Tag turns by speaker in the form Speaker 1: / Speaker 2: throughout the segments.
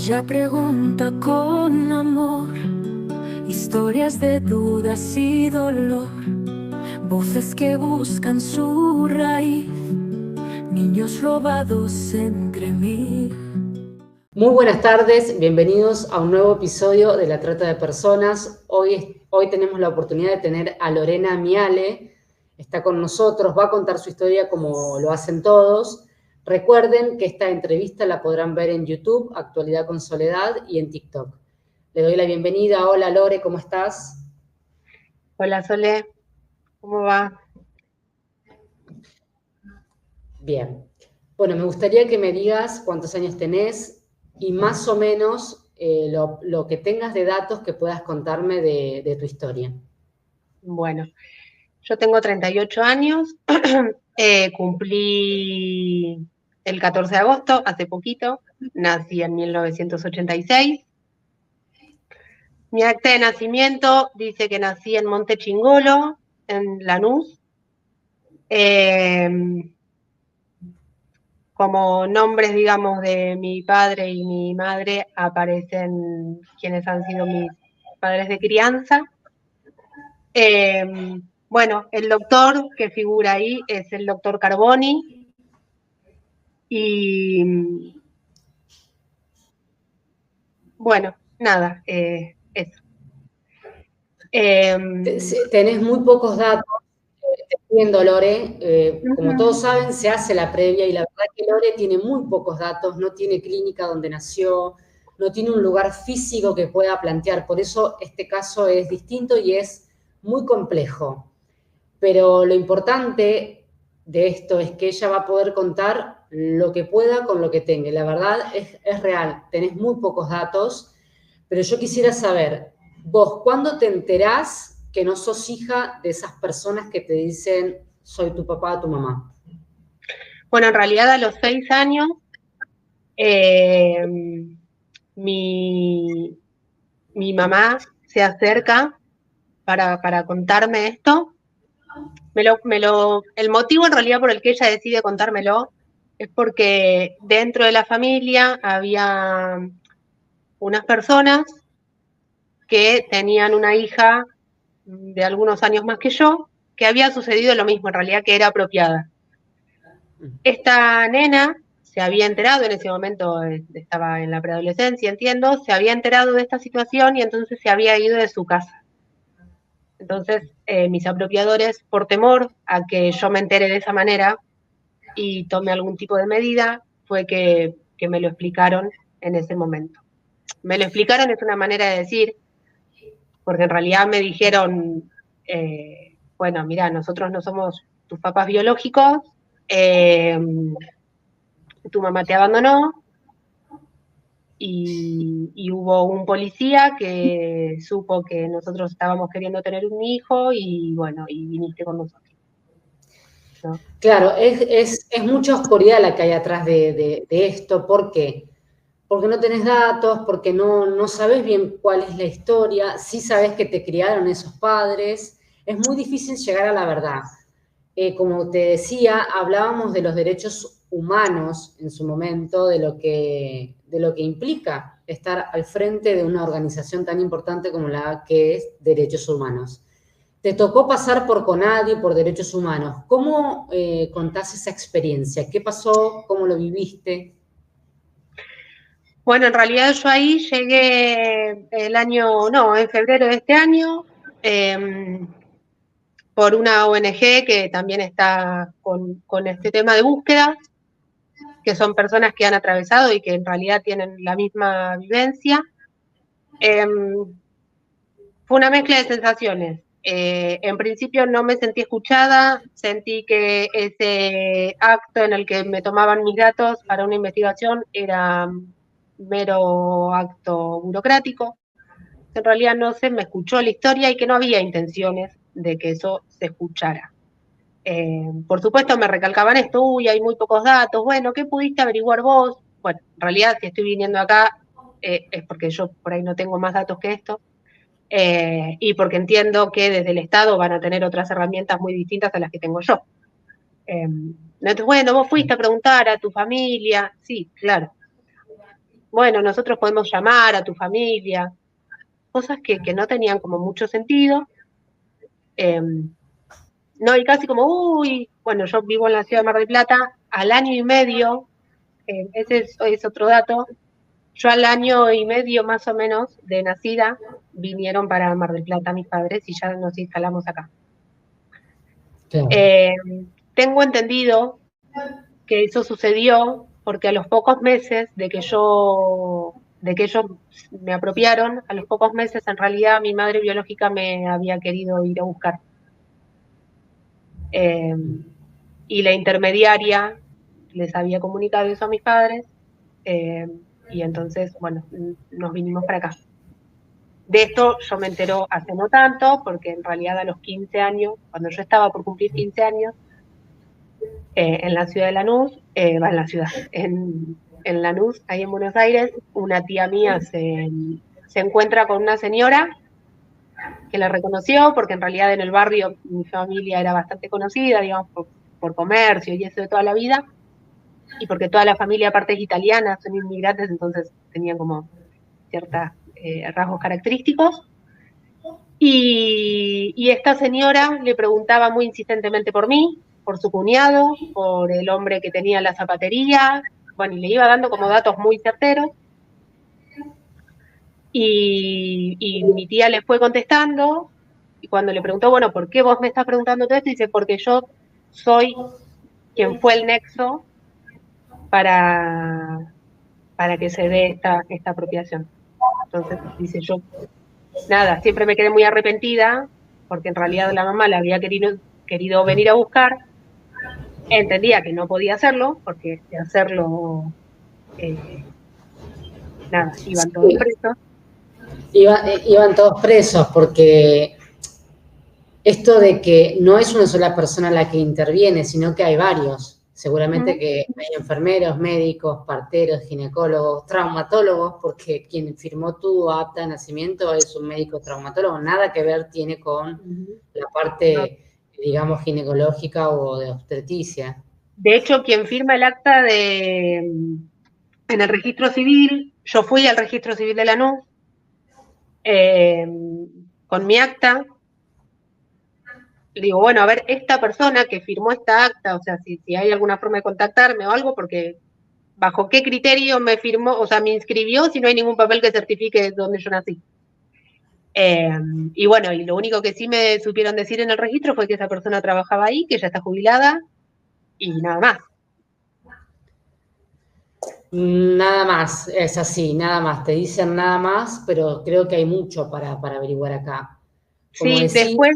Speaker 1: Ella pregunta con amor, historias de dudas y dolor, voces que buscan su raíz, niños robados entre mil.
Speaker 2: Muy buenas tardes, bienvenidos a un nuevo episodio de La Trata de Personas. Hoy tenemos la oportunidad de tener a Lorena Miale, está con nosotros, va a contar su historia como lo hacen todos. Recuerden que esta entrevista la podrán ver en YouTube, Actualidad con Soledad, y en TikTok. Le doy la bienvenida. Hola Lore, ¿cómo estás?
Speaker 3: Hola Sole, ¿cómo va?
Speaker 2: Bien. Bueno, me gustaría que me digas cuántos años tenés y más o menos lo que tengas de datos que puedas contarme de tu historia.
Speaker 3: Bueno, yo tengo 38 años, cumplí el 14 de agosto, hace poquito, nací en 1986. Mi acta de nacimiento dice que nací en Monte Chingolo, en Lanús. Como nombres, digamos, de mi padre y mi madre aparecen quienes han sido mis padres de crianza. Bueno, el doctor que figura ahí es el doctor Carboni. Y bueno, nada, eso.
Speaker 2: Tenés muy pocos datos, te entiendo, Lore. Como todos saben, se hace la previa y la verdad que Lore tiene muy pocos datos, no tiene clínica donde nació, no tiene un lugar físico que pueda plantear. Por eso este caso es distinto y es muy complejo. Pero lo importante de esto es que ella va a poder contar lo que pueda con lo que tenga. La verdad es real, tenés muy pocos datos, pero yo quisiera saber, vos, ¿cuándo te enterás que no sos hija de esas personas que te dicen soy tu papá o tu mamá?
Speaker 3: Bueno, en realidad a los 6 años mi mamá se acerca para contarme esto. El motivo en realidad por el que ella decide contármelo es porque dentro de la familia había unas personas que tenían una hija de algunos años más que yo, que había sucedido lo mismo, en realidad que era apropiada. Esta nena se había enterado, en ese momento estaba en la preadolescencia, entiendo, se había enterado de esta situación y entonces se había ido de su casa. Entonces, mis apropiadores, por temor a que yo me entere de esa manera y tome algún tipo de medida, fue que me lo explicaron en ese momento. Me lo explicaron, es una manera de decir, porque en realidad me dijeron, bueno, mira, nosotros no somos tus papás biológicos, tu mamá te abandonó, y hubo un policía que supo que nosotros estábamos queriendo tener un hijo y bueno, y viniste con nosotros, ¿no?
Speaker 2: Claro, es mucha oscuridad la que hay atrás de esto. ¿Por qué? Porque no tenés datos, porque no sabés bien cuál es la historia, sí sabés que te criaron esos padres, es muy difícil llegar a la verdad. Como te decía, hablábamos de los derechos humanos en su momento, de lo que implica estar al frente de una organización tan importante como la que es Derechos Humanos. Te tocó pasar por CONADI, por Derechos Humanos. ¿Cómo contás esa experiencia? ¿Qué pasó? ¿Cómo lo viviste?
Speaker 3: Bueno, en realidad yo ahí llegué en febrero de este año, por una ONG que también está con este tema de búsqueda, que son personas que han atravesado y que en realidad tienen la misma vivencia. Fue una mezcla de sensaciones. En principio no me sentí escuchada, sentí que ese acto en el que me tomaban mis datos para una investigación era mero acto burocrático. En realidad no se me escuchó la historia y que no había intenciones de que eso se escuchara. Por supuesto me recalcaban esto, uy, hay muy pocos datos, bueno, ¿qué pudiste averiguar vos? Bueno, en realidad si estoy viniendo acá es porque yo por ahí no tengo más datos que esto. Y porque entiendo que desde el Estado van a tener otras herramientas muy distintas a las que tengo yo. Entonces, bueno, vos fuiste a preguntar a tu familia, sí, claro. bueno, nosotros podemos llamar a tu familia, cosas que no tenían como mucho sentido. No, y casi como, uy, bueno, yo vivo en la ciudad de Mar del Plata, al año y medio, ese es otro dato, yo al año y medio más o menos de nacida vinieron para Mar del Plata mis padres y ya nos instalamos acá.
Speaker 2: Claro.
Speaker 3: Tengo entendido que eso sucedió porque a los pocos meses de que ellos me apropiaron, a los pocos meses en realidad mi madre biológica me había querido ir a buscar. Y la intermediaria les había comunicado eso a mis padres, y entonces, bueno, nos vinimos para acá. De esto yo me entero hace no tanto, porque en realidad a los 15 años, cuando yo estaba por cumplir 15 años, en la ciudad de Lanús, en Lanús, ahí en Buenos Aires, una tía mía se encuentra con una señora que la reconoció, porque en realidad en el barrio mi familia era bastante conocida, digamos, por comercio y eso de toda la vida, y porque toda la familia aparte es italiana, son inmigrantes, entonces tenían como ciertos rasgos característicos. Y esta señora le preguntaba muy insistentemente por mí, por su cuñado, por el hombre que tenía la zapatería, bueno, y le iba dando como datos muy certeros. Y mi tía le fue contestando, y cuando le preguntó, bueno, ¿por qué vos me estás preguntando todo esto? Dice, porque yo soy quien fue el nexo para que se dé esta apropiación. Entonces, dice, yo, nada, siempre me quedé muy arrepentida, porque en realidad la mamá la había querido venir a buscar, entendía que no podía hacerlo, porque de hacerlo, nada, iban todos presos.
Speaker 2: Iban todos presos porque esto de que no es una sola persona la que interviene, sino que hay varios. Seguramente que hay enfermeros, médicos, parteros, ginecólogos, traumatólogos, porque quien firmó tu acta de nacimiento es un médico traumatólogo, nada que ver tiene con la parte, digamos, ginecológica o de obstetricia.
Speaker 3: De hecho, quien firma el acta en el registro civil, yo fui al registro civil de Lanús con mi acta. Le digo, bueno, a ver, esta persona que firmó esta acta, o sea, si hay alguna forma de contactarme o algo, porque bajo qué criterio me firmó, o sea, me inscribió si no hay ningún papel que certifique dónde yo nací. Y bueno, y lo único que sí me supieron decir en el registro fue que esa persona trabajaba ahí, que ya está jubilada, y nada más.
Speaker 2: Nada más, es así, nada más. Te dicen nada más, pero creo que hay mucho para averiguar acá. Como
Speaker 3: Sí,
Speaker 2: decís,
Speaker 3: después,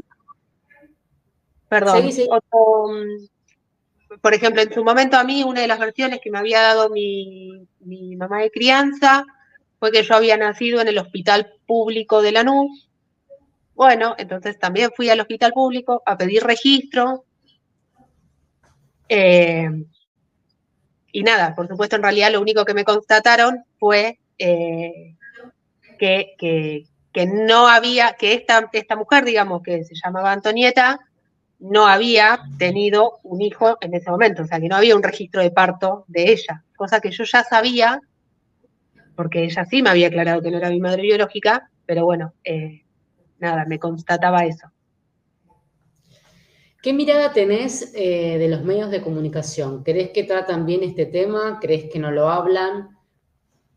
Speaker 3: perdón,
Speaker 2: seguí.
Speaker 3: por ejemplo, en su momento a mí una de las versiones que me había dado mi mamá de crianza fue que yo había nacido en el hospital público de Lanús. Bueno, entonces también fui al hospital público a pedir registro. Y nada, por supuesto, en realidad lo único que me constataron fue que no había, que esta mujer, digamos, que se llamaba Antonieta, no había tenido un hijo en ese momento, o sea, que no había un registro de parto de ella, cosa que yo ya sabía, porque ella sí me había aclarado que no era mi madre biológica, pero bueno, nada, me constataba eso.
Speaker 2: ¿Qué mirada tenés de los medios de comunicación? ¿Crees que tratan bien este tema? ¿Crees que no lo hablan?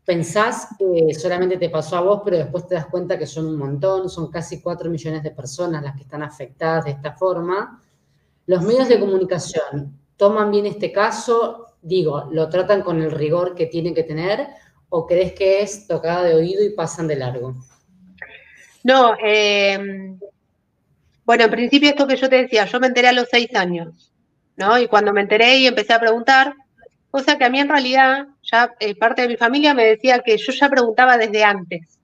Speaker 2: ¿Pensás que solamente te pasó a vos, pero después te das cuenta que son un montón, son casi 4 millones de personas las que están afectadas de esta forma? ¿Los medios de comunicación toman bien este caso? Digo, ¿lo tratan con el rigor que tienen que tener? ¿O crees que es tocada de oído y pasan de largo?
Speaker 3: No, bueno, en principio esto que yo te decía, yo me enteré a los 6 años, ¿no? Y cuando me enteré y empecé a preguntar, cosa que a mí en realidad, ya parte de mi familia me decía que yo ya preguntaba desde antes.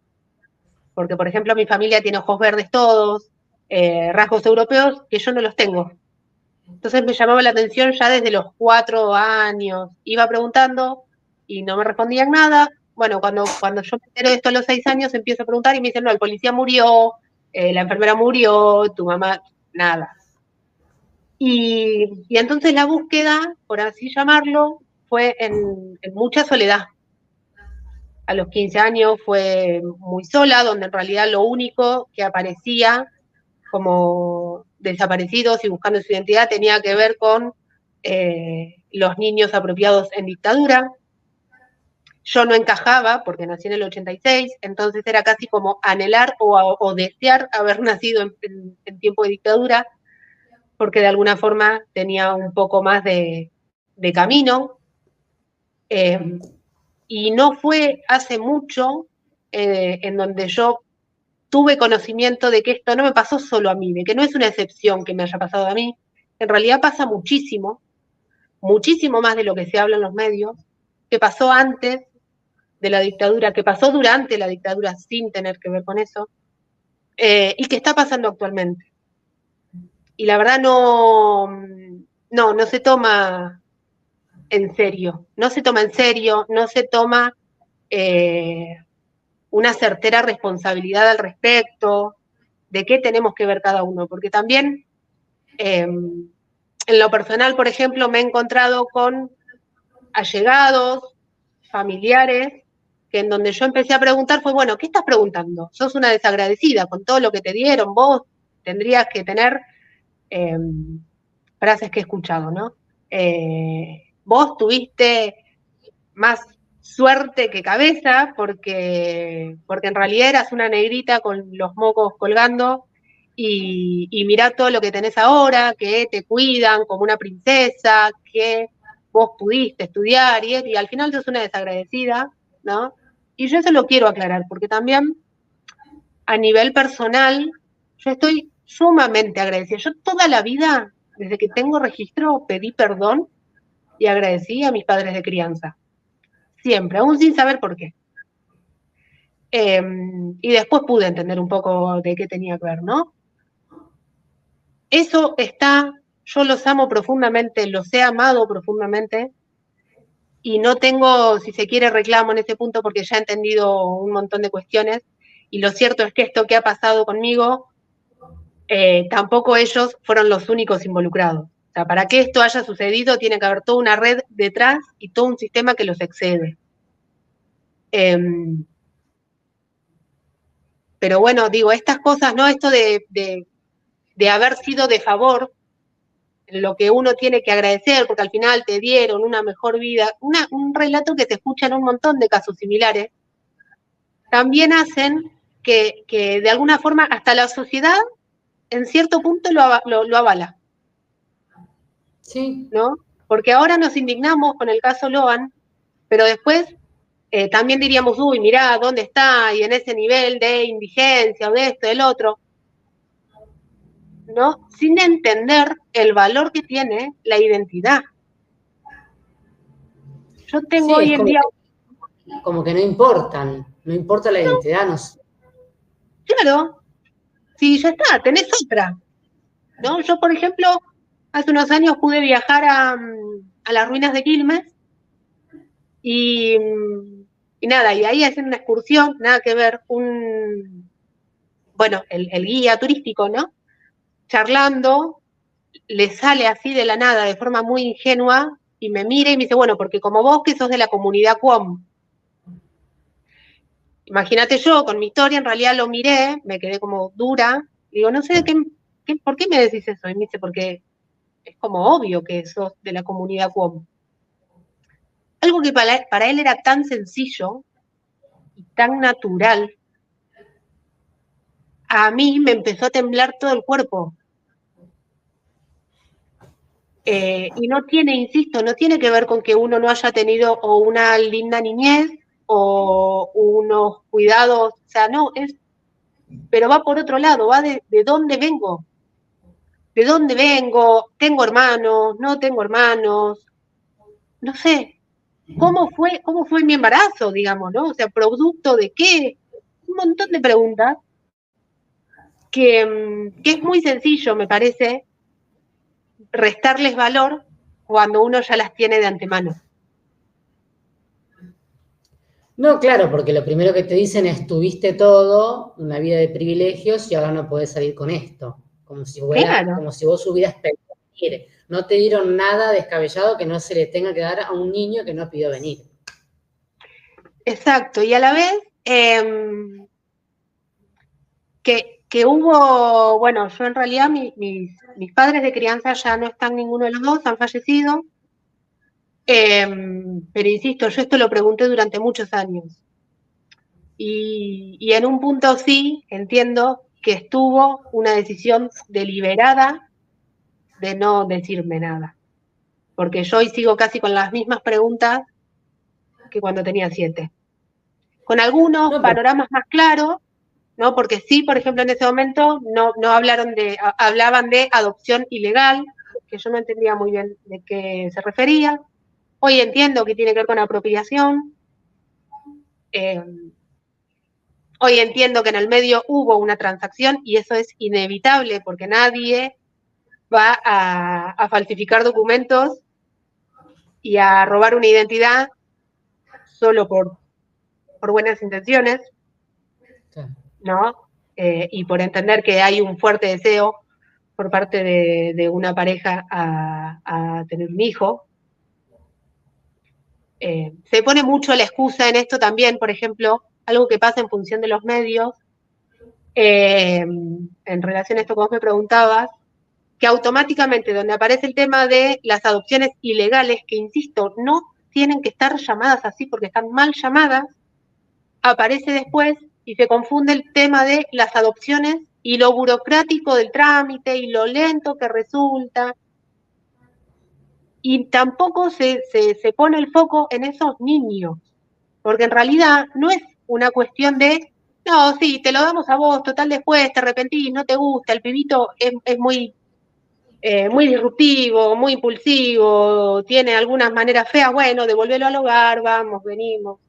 Speaker 3: Porque, por ejemplo, mi familia tiene ojos verdes todos, rasgos europeos, que yo no los tengo. Entonces me llamaba la atención ya desde los 4 años. Iba preguntando y no me respondían nada. Bueno, cuando yo me entero de esto a los 6 años, empiezo a preguntar y me dicen, no, el policía murió, la enfermera murió, tu mamá, nada. Y entonces la búsqueda, por así llamarlo, fue en mucha soledad. a los 15 años fue muy sola, donde en realidad lo único que aparecía como desaparecidos y buscando su identidad tenía que ver con los niños apropiados en dictadura. Yo no encajaba porque nací en el 86, entonces era casi como anhelar o desear haber nacido en tiempo de dictadura, porque de alguna forma tenía un poco más de camino. Y no fue hace mucho en donde yo tuve conocimiento de que esto no me pasó solo a mí, de que no es una excepción que me haya pasado a mí, en realidad pasa muchísimo, muchísimo más de lo que se habla en los medios, que pasó antes de la dictadura, que pasó durante la dictadura sin tener que ver con eso, y que está pasando actualmente. Y la verdad no se toma en serio, no se toma en serio, no se toma una certera responsabilidad al respecto, de qué tenemos que ver cada uno, porque también en lo personal, por ejemplo, me he encontrado con allegados, familiares, que en donde yo empecé a preguntar fue, bueno, ¿qué estás preguntando? Sos una desagradecida con todo lo que te dieron, vos tendrías que tener frases que he escuchado, ¿no? Vos tuviste más suerte que cabeza porque en realidad eras una negrita con los mocos colgando y mirá todo lo que tenés ahora, que te cuidan como una princesa, que vos pudiste estudiar y al final sos una desagradecida, ¿no? Y yo eso lo quiero aclarar, porque también a nivel personal yo estoy sumamente agradecida. Yo toda la vida, desde que tengo registro, pedí perdón y agradecí a mis padres de crianza. Siempre, aún sin saber por qué. Y después pude entender un poco de qué tenía que ver, ¿no? Eso está, yo los amo profundamente, los he amado profundamente, y no tengo, si se quiere, reclamo en ese punto porque ya he entendido un montón de cuestiones, y lo cierto es que esto que ha pasado conmigo, tampoco ellos fueron los únicos involucrados. O sea, para que esto haya sucedido tiene que haber toda una red detrás y todo un sistema que los excede. Pero bueno, digo, estas cosas, ¿no? Esto de haber sido de favor, lo que uno tiene que agradecer, porque al final te dieron una mejor vida, un relato que se escucha en un montón de casos similares, también hacen que de alguna forma hasta la sociedad en cierto punto lo avala.
Speaker 2: Sí.
Speaker 3: ¿No? Porque ahora nos indignamos con el caso Loan, pero después también diríamos, uy, mirá, ¿dónde está? Y en ese nivel de indigencia o de esto, del otro, ¿no? Sin entender el valor que tiene la identidad. Yo tengo hoy en día...
Speaker 2: Como que no importan, no importa la identidad. No.
Speaker 3: Claro, sí, ya está, tenés otra, ¿no? Yo, por ejemplo, hace unos años pude viajar a las ruinas de Quilmes y nada, y ahí hacen una excursión, nada que ver, el guía turístico, ¿no? Charlando, le sale así de la nada, de forma muy ingenua, y me mira y me dice, bueno, porque como vos que sos de la comunidad Cuom, imagínate yo, con mi historia, en realidad lo miré, me quedé como dura, digo, no sé ¿por qué me decís eso? Y me dice, porque es como obvio que sos de la comunidad Cuom. Algo que para él era tan sencillo y tan natural, a mí me empezó a temblar todo el cuerpo. Y no tiene, insisto, no tiene que ver con que uno no haya tenido o una linda niñez o unos cuidados, o sea, no, pero va por otro lado, va de dónde vengo. ¿De dónde vengo? ¿Tengo hermanos? ¿No tengo hermanos? No sé. ¿Cómo fue mi embarazo, digamos, no? O sea, ¿producto de qué? Un montón de preguntas que es muy sencillo, me parece, restarles valor cuando uno ya las tiene de antemano.
Speaker 2: No, claro, porque lo primero que te dicen es, tuviste todo, una vida de privilegios y ahora no podés salir con esto. Como si vos hubieras pedido venir. No te dieron nada descabellado que no se le tenga que dar a un niño que no pidió venir.
Speaker 3: Exacto, y a la vez que hubo, bueno, yo en realidad mis padres de crianza ya no están ninguno de los dos, han fallecido, pero insisto, yo esto lo pregunté durante muchos años. Y en un punto sí entiendo que estuvo una decisión deliberada de no decirme nada. Porque yo hoy sigo casi con las mismas preguntas que cuando tenía 7. Con algunos
Speaker 2: No,
Speaker 3: panoramas más claros, ¿no? Porque sí, por ejemplo, en ese momento no hablaban de adopción ilegal, que yo no entendía muy bien de qué se refería. Hoy entiendo que tiene que ver con apropiación. Hoy entiendo que en el medio hubo una transacción y eso es inevitable porque nadie va a falsificar documentos y a robar una identidad solo por buenas intenciones, ¿no? Y por entender que hay un fuerte deseo por parte de una pareja a tener un hijo. Se pone mucho la excusa en esto también, por ejemplo, algo que pasa en función de los medios, en relación a esto que vos me preguntabas, que automáticamente donde aparece el tema de las adopciones ilegales, que insisto, no tienen que estar llamadas así porque están mal llamadas, aparece después y se confunde el tema de las adopciones y lo burocrático del trámite y lo lento que resulta. Y tampoco se pone el foco en esos niños, porque en realidad no es una cuestión de, no, sí, te lo damos a vos, total después te arrepentís, no te gusta, el pibito es muy disruptivo, muy impulsivo, tiene algunas maneras feas, bueno, devolverlo al hogar, vamos, venimos.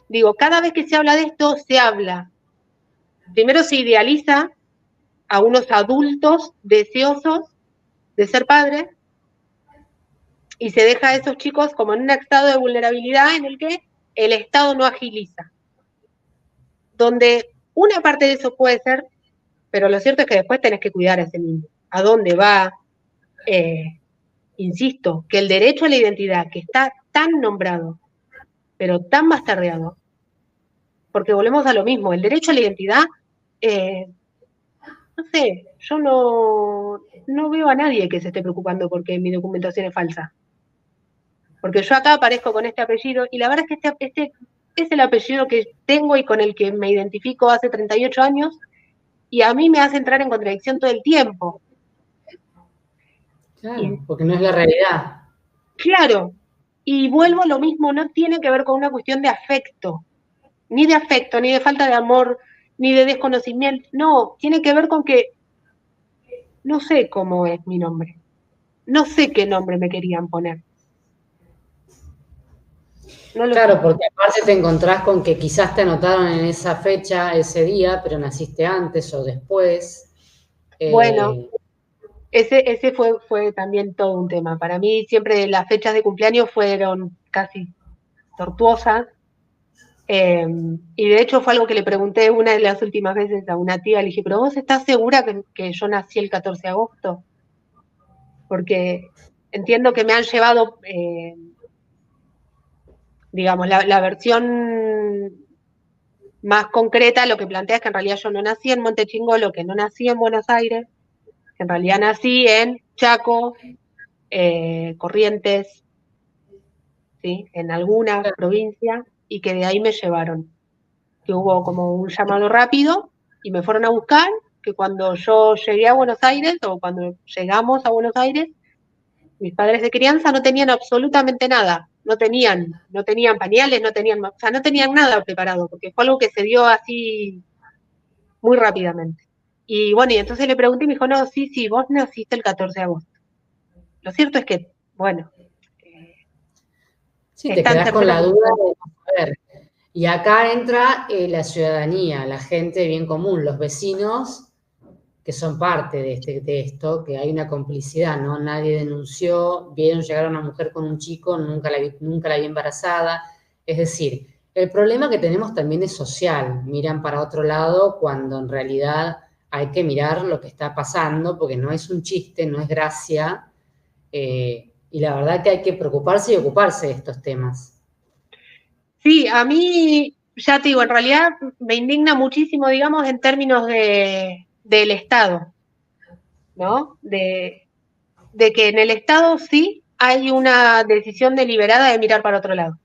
Speaker 3: Digo, cada vez que se habla de esto, primero se idealiza a unos adultos deseosos de ser padres y se deja a esos chicos como en un estado de vulnerabilidad en el que el Estado no agiliza. Donde una parte de eso puede ser, pero lo cierto es que después tenés que cuidar a ese niño. ¿A dónde va? Insisto, que el derecho a la identidad, que está tan nombrado, pero tan bastardeado, porque volvemos a lo mismo, el derecho a la identidad, no sé, yo no veo a nadie que se esté preocupando porque mi documentación es falsa. Porque yo acá aparezco con este apellido, y la verdad es que este es el apellido que tengo y con el que me identifico hace 38 años, y a mí me hace entrar en contradicción todo el tiempo.
Speaker 2: Claro, porque no es la realidad.
Speaker 3: Claro, y vuelvo a lo mismo, no tiene que ver con una cuestión de afecto, ni de falta de amor, ni de desconocimiento, no, tiene que ver con que no sé cómo es mi nombre, no sé qué nombre me querían poner. No lo
Speaker 2: Claro,
Speaker 3: sé.
Speaker 2: porque aparte te encontrás con que quizás te anotaron en esa fecha, ese día, pero naciste antes o después.
Speaker 3: Bueno, ese fue también todo un tema. Para mí siempre las fechas de cumpleaños fueron casi tortuosas. Y de hecho fue algo que le pregunté una de las últimas veces a una tía, le dije, ¿pero vos estás segura que yo nací el 14 de agosto? Porque entiendo que me han llevado, digamos, la versión más concreta, lo que plantea es que en realidad yo no nací en Montechingolo, que no nací en Buenos Aires, que en realidad nací en Chaco, Corrientes, ¿sí? En alguna provincia, y que de ahí me llevaron. Que hubo como un llamado rápido y me fueron a buscar, que cuando yo llegué a Buenos Aires, o cuando llegamos a Buenos Aires, mis padres de crianza no tenían absolutamente nada, no tenían pañales, no tenían nada preparado, porque fue algo que se dio así muy rápidamente. Y bueno, y entonces le pregunté y me dijo, no, sí, vos naciste el 14 de agosto. Lo cierto es que, bueno,
Speaker 2: Sí, te quedás con la duda de saber. Y acá entra la ciudadanía, la gente de bien común, los vecinos que son parte de esto, que hay una complicidad, ¿no? Nadie denunció, vieron llegar a una mujer con un chico, nunca la vi embarazada. Es decir, el problema que tenemos también es social. Miran para otro lado cuando en realidad hay que mirar lo que está pasando, porque no es un chiste, no es gracia. Y la verdad que hay que preocuparse y ocuparse de estos temas.
Speaker 3: Sí, a mí, ya te digo, en realidad me indigna muchísimo, digamos, en términos del Estado, ¿no? De que en el Estado sí hay una decisión deliberada de mirar para otro lado,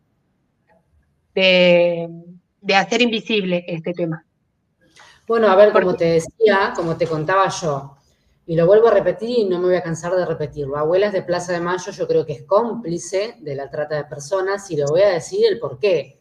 Speaker 3: de, de hacer invisible este tema.
Speaker 2: Bueno, a ver, como
Speaker 3: Porque,
Speaker 2: te decía, como te contaba yo, y lo vuelvo a repetir y no me voy a cansar de repetirlo, Abuelas de Plaza de Mayo yo creo que es cómplice de la trata de personas y lo voy a decir el por qué.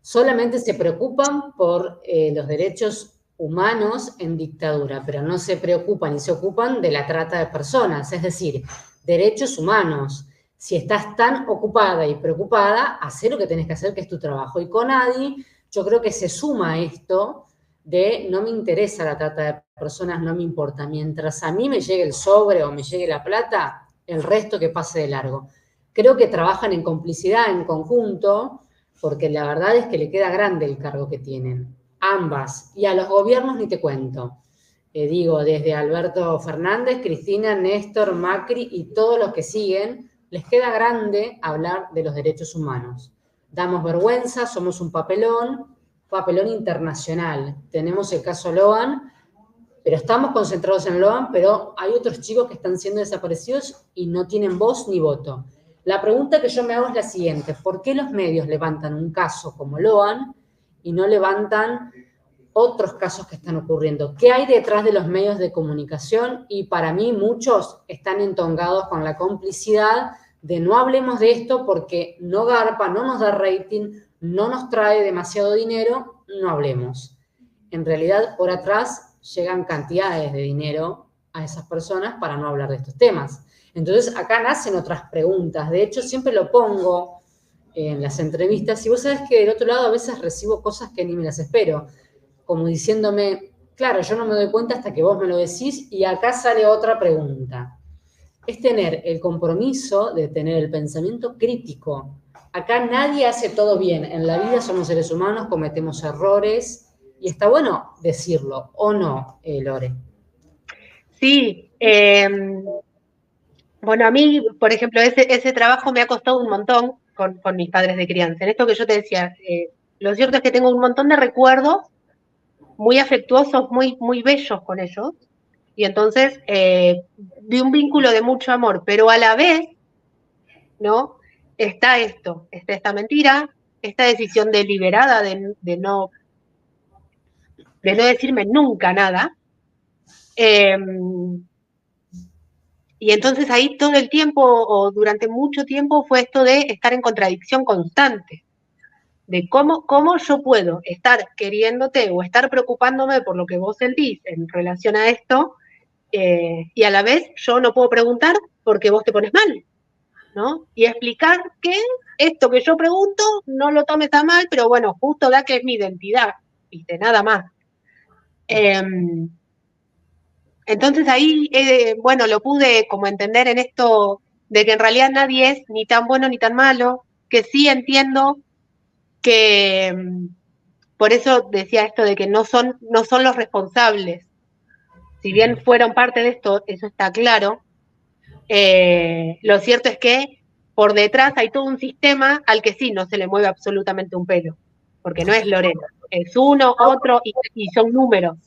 Speaker 2: Solamente se preocupan por los derechos humanos en dictadura, pero no se preocupan y se ocupan de la trata de personas, es decir, derechos humanos. Si estás tan ocupada y preocupada, haz lo que tenés que hacer, que es tu trabajo. Y con Adi, yo creo que se suma esto de no me interesa la trata de personas, no me importa. Mientras a mí me llegue el sobre o me llegue la plata, el resto que pase de largo. Creo que trabajan en complicidad, en conjunto, porque la verdad es que le queda grande el cargo que tienen, ambas, y a los gobiernos ni te cuento. Digo, desde Alberto Fernández, Cristina, Néstor, Macri y todos los que siguen, les queda grande hablar de los derechos humanos. Damos vergüenza, somos un papelón internacional. Tenemos el caso Loan, pero estamos concentrados en Loan, pero hay otros chicos que están siendo desaparecidos y no tienen voz ni voto. La pregunta que yo me hago es la siguiente: ¿por qué los medios levantan un caso como Loan y no levantan otros casos que están ocurriendo? ¿Qué hay detrás de los medios de comunicación? Y para mí muchos están entongados con la complicidad de no hablemos de esto porque no garpa, no nos da rating, no nos trae demasiado dinero, no hablemos. En realidad, por atrás llegan cantidades de dinero a esas personas para no hablar de estos temas. Entonces, acá nacen otras preguntas. De hecho, siempre lo pongo en las entrevistas y vos sabés que del otro lado a veces recibo cosas que ni me las espero, como diciéndome, claro, yo no me doy cuenta hasta que vos me lo decís y acá sale otra pregunta. Es tener el compromiso de tener el pensamiento crítico. Acá nadie hace todo bien. En la vida somos seres humanos, cometemos errores y está bueno decirlo, ¿o no, Lore?
Speaker 3: sí, bueno, a mí, por ejemplo, ese trabajo me ha costado un montón con mis padres de crianza. En esto que yo te decía, lo cierto es que tengo un montón de recuerdos muy afectuosos, muy, muy bellos con ellos, y entonces de un vínculo de mucho amor, pero a la vez, ¿no? Está esto, está esta mentira, esta decisión deliberada de no decirme nunca nada. Eh, y entonces ahí todo el tiempo, o durante mucho tiempo, fue esto de estar en contradicción constante, de cómo yo puedo estar queriéndote o estar preocupándome por lo que vos sentís en relación a esto, y a la vez yo no puedo preguntar porque vos te pones mal, ¿no? Y explicar que esto que yo pregunto no lo tomes a mal, pero bueno, justo da que es mi identidad, ¿viste? Nada más. Entonces ahí, bueno, lo pude como entender en esto de que en realidad nadie es ni tan bueno ni tan malo, que sí entiendo que, por eso decía esto de que no son los responsables. Si bien fueron parte de esto, eso está claro, lo cierto es que por detrás hay todo un sistema al que sí no se le mueve absolutamente un pelo, porque no es Lorena, es uno, otro, y son números.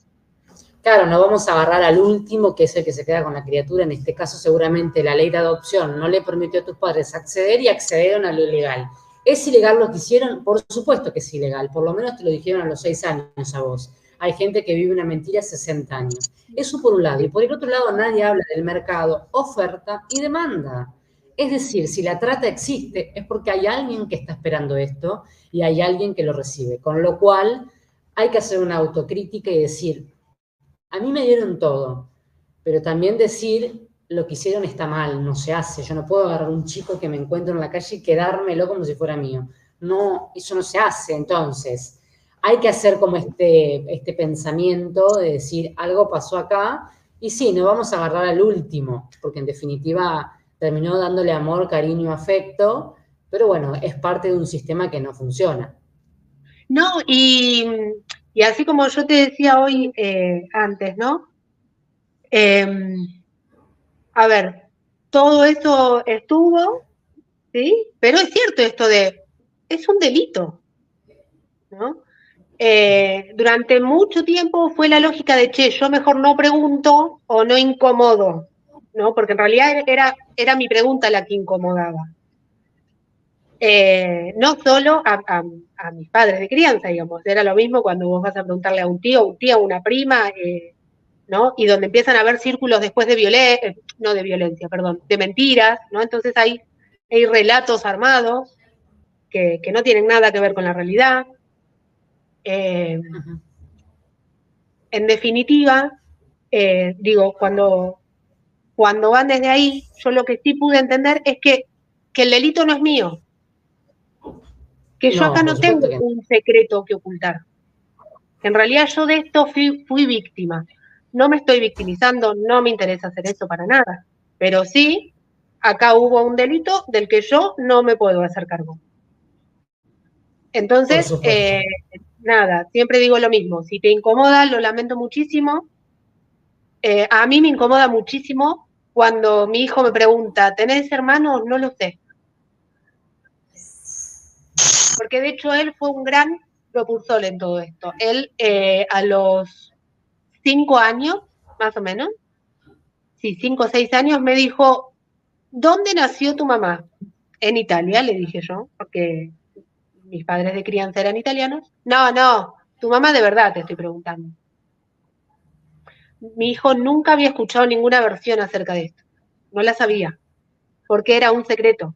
Speaker 2: Claro, no vamos a agarrar al último, que es el que se queda con la criatura. En este caso, seguramente la ley de adopción no le permitió a tus padres acceder y accedieron a lo ilegal. ¿Es ilegal lo que hicieron? Por supuesto que es ilegal. Por lo menos te lo dijeron a los 6 años a vos. Hay gente que vive una mentira 60 años. Eso por un lado. Y por el otro lado, nadie habla del mercado, oferta y demanda. Es decir, si la trata existe, es porque hay alguien que está esperando esto y hay alguien que lo recibe. Con lo cual, hay que hacer una autocrítica y decir, a mí me dieron todo, pero también decir lo que hicieron está mal, no se hace. Yo no puedo agarrar a un chico que me encuentro en la calle y quedármelo como si fuera mío. No, eso no se hace. Entonces, hay que hacer como este pensamiento de decir algo pasó acá y sí, no vamos a agarrar al último, porque en definitiva terminó dándole amor, cariño, afecto, pero bueno, es parte de un sistema que no funciona.
Speaker 3: No, y así como yo te decía hoy antes, ¿no? Eh, a ver, todo eso estuvo, ¿sí? Pero es cierto esto de, es un delito. ¿no? Durante mucho tiempo fue la lógica de, che, yo mejor no pregunto o no incomodo, ¿no? Porque en realidad era mi pregunta la que incomodaba. No solo a mis padres de crianza, digamos, era lo mismo cuando vos vas a preguntarle a un tío, a una prima, ¿no? Y donde empiezan a haber círculos después de no de violencia, perdón, de mentiras, ¿no? Entonces hay relatos armados que no tienen nada que ver con la realidad. En definitiva, digo, cuando van desde ahí, yo lo que sí pude entender es que el delito no es mío, que yo acá no tengo un secreto que ocultar. En realidad yo de esto fui víctima. No me estoy victimizando, no me interesa hacer eso para nada, pero sí, acá hubo un delito del que yo no me puedo hacer cargo. Entonces, nada, siempre digo lo mismo, si te incomoda, lo lamento muchísimo. A mí me incomoda muchísimo cuando mi hijo me pregunta, ¿tenés hermanos? No lo sé. Porque de hecho él fue un gran propulsor en todo esto. Él a los 5 años, más o menos, sí, 5 o 6 años, me dijo, ¿dónde nació tu mamá? En Italia, le dije yo, porque mis padres de crianza eran italianos. No, tu mamá de verdad te estoy preguntando. Mi hijo nunca había escuchado ninguna versión acerca de esto. No la sabía, porque era un secreto.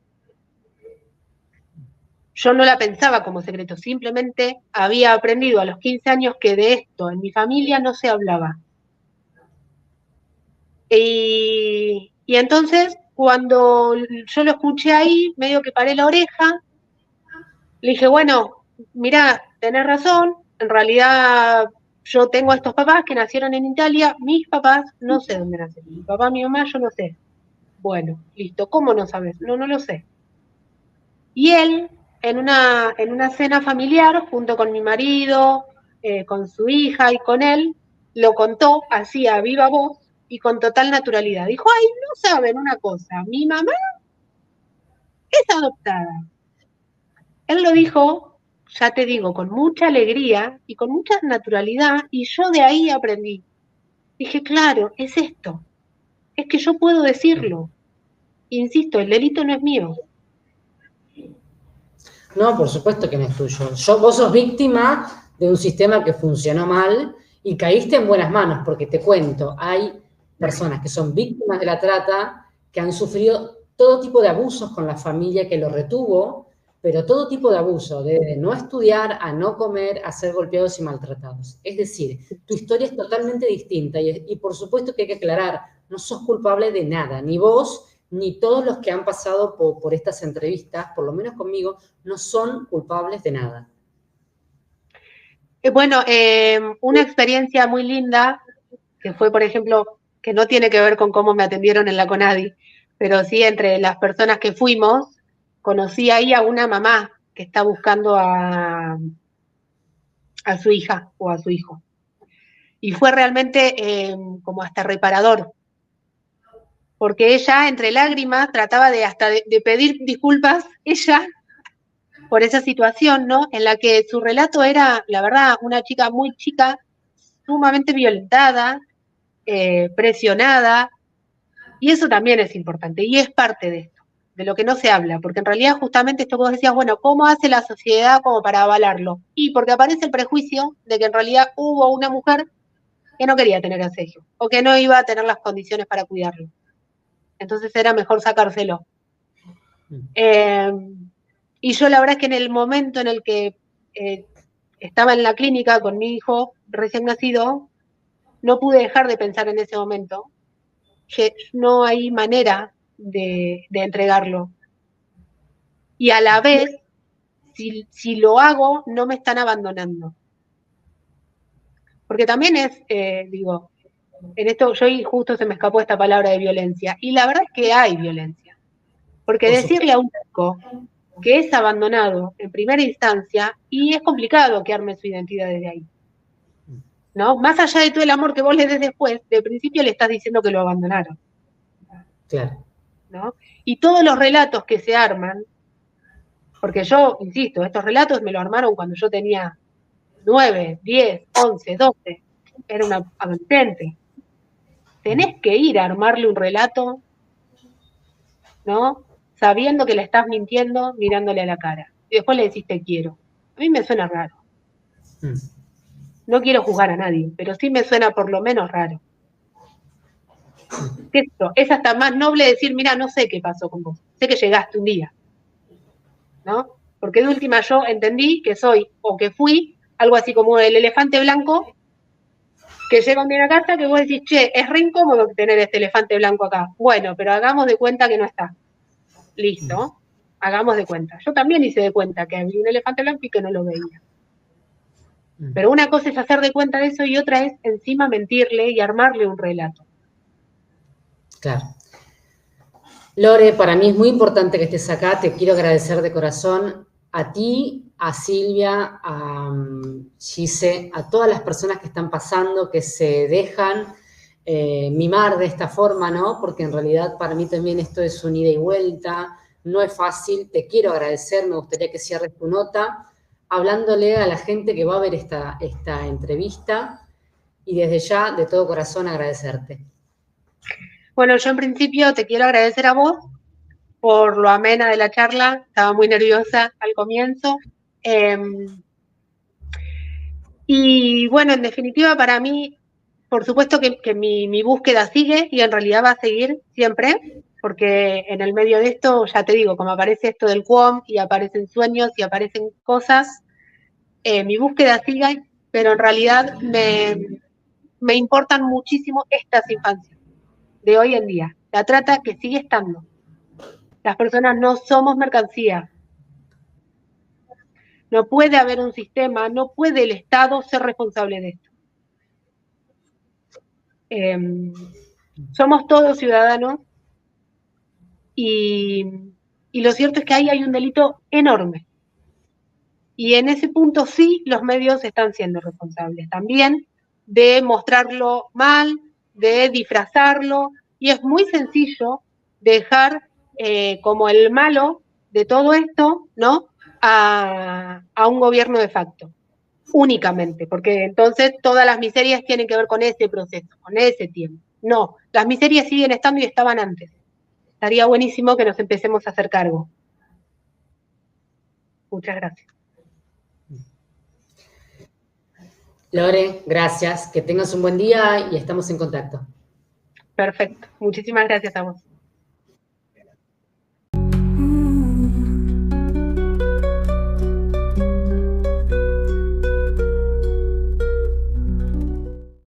Speaker 3: Yo no la pensaba como secreto, simplemente había aprendido a los 15 años que de esto en mi familia no se hablaba. Y entonces, cuando yo lo escuché ahí, medio que paré la oreja, le dije, bueno, mira, tenés razón, en realidad yo tengo a estos papás que nacieron en Italia, mis papás no sé dónde nacieron, mi papá, mi mamá, yo no sé. Bueno, listo, ¿cómo no sabes? No lo sé. Y él, en una cena familiar, junto con mi marido, con su hija y con él, lo contó así a viva voz y con total naturalidad. Dijo, ay, no saben una cosa, mi mamá es adoptada. Él lo dijo, ya te digo, con mucha alegría y con mucha naturalidad, y yo de ahí aprendí. Dije, claro, es esto, es que yo puedo decirlo. Insisto, el delito no es mío.
Speaker 2: No, por supuesto que no es tuyo. Vos sos víctima de un sistema que funcionó mal y caíste en buenas manos, porque te cuento, hay personas que son víctimas de la trata, que han sufrido todo tipo de abusos con la familia que lo retuvo, pero todo tipo de abuso, desde no estudiar, a no comer, a ser golpeados y maltratados. Es decir, tu historia es totalmente distinta y por supuesto que hay que aclarar, no sos culpable de nada, ni vos, ni todos los que han pasado por estas entrevistas, por lo menos conmigo, no son culpables de nada.
Speaker 3: Bueno, una experiencia muy linda, que fue, por ejemplo, que no tiene que ver con cómo me atendieron en la CONADI, pero sí entre las personas que fuimos, conocí ahí a una mamá que está buscando a su hija o a su hijo. Y fue realmente como hasta reparador, porque ella, entre lágrimas, trataba de pedir disculpas, ella, por esa situación, ¿no? En la que su relato era, la verdad, una chica muy chica, sumamente violentada, presionada, y eso también es importante, y es parte de esto, de lo que no se habla, porque en realidad justamente esto que vos decías, bueno, ¿cómo hace la sociedad como para avalarlo? Y porque aparece el prejuicio de que en realidad hubo una mujer que no quería tener a ese hijo, o que no iba a tener las condiciones para cuidarlo. Entonces era mejor sacárselo. Y yo la verdad es que en el momento en el que estaba en la clínica con mi hijo recién nacido, no pude dejar de pensar en ese momento que no hay manera de entregarlo. Y a la vez, si lo hago, no me están abandonando. Porque también es, digo, en esto yo justo se me escapó esta palabra de violencia. Y la verdad es que hay violencia. Porque decirle a un chico que es abandonado en primera instancia, y es complicado que arme su identidad desde ahí. ¿No? Más allá de todo el amor que vos le des después, de principio le estás diciendo que lo abandonaron.
Speaker 2: Claro.
Speaker 3: ¿No? Y todos los relatos que se arman, porque yo, insisto, estos relatos me lo armaron cuando yo tenía 9, 10, 11, 12, era una adolescente. Tenés que ir a armarle un relato, ¿no? Sabiendo que le estás mintiendo, mirándole a la cara. Y después le decís te quiero. A mí me suena raro. No quiero juzgar a nadie, pero sí me suena por lo menos raro. Esto, es hasta más noble decir, mira, no sé qué pasó con vos. Sé que llegaste un día, ¿no? Porque de última yo entendí que soy, o que fui, algo así como el elefante blanco, que llega un día a la casa que vos decís, che, es re incómodo tener este elefante blanco acá. Bueno, pero hagamos de cuenta que no está. Listo, hagamos de cuenta. Yo también hice de cuenta que había un elefante blanco y que no lo veía. Pero una cosa es hacer de cuenta de eso y otra es encima mentirle y armarle un relato.
Speaker 2: Claro. Lore, para mí es muy importante que estés acá. Te quiero agradecer de corazón a ti, a Silvia, a Gise, a todas las personas que están pasando, que se dejan mimar de esta forma, ¿no? Porque en realidad para mí también esto es un ida y vuelta, no es fácil. Te quiero agradecer, me gustaría que cierres tu nota hablándole a la gente que va a ver esta entrevista y desde ya, de todo corazón, agradecerte.
Speaker 3: Bueno, yo en principio te quiero agradecer a vos por lo amena de la charla, estaba muy nerviosa al comienzo. Y bueno, en definitiva para mí, por supuesto que mi búsqueda sigue y en realidad va a seguir siempre, porque en el medio de esto, ya te digo, como aparece esto del QOM y aparecen sueños y aparecen cosas, mi búsqueda sigue, pero en realidad me importan muchísimo estas infancias de hoy en día. La trata que sigue estando. Las personas no somos mercancía. No puede haber un sistema, no puede el Estado ser responsable de esto. Somos todos ciudadanos y lo cierto es que ahí hay un delito enorme. Y en ese punto sí los medios están siendo responsables también de mostrarlo mal, de disfrazarlo, y es muy sencillo dejar como el malo de todo esto, ¿no? A un gobierno de facto, únicamente, porque entonces todas las miserias tienen que ver con ese proceso, con ese tiempo. No, las miserias siguen estando y estaban antes. Estaría buenísimo que nos empecemos a hacer cargo. Muchas gracias.
Speaker 2: Lore, gracias. Que tengas un buen día y estamos en contacto.
Speaker 3: Perfecto. Muchísimas gracias a vos.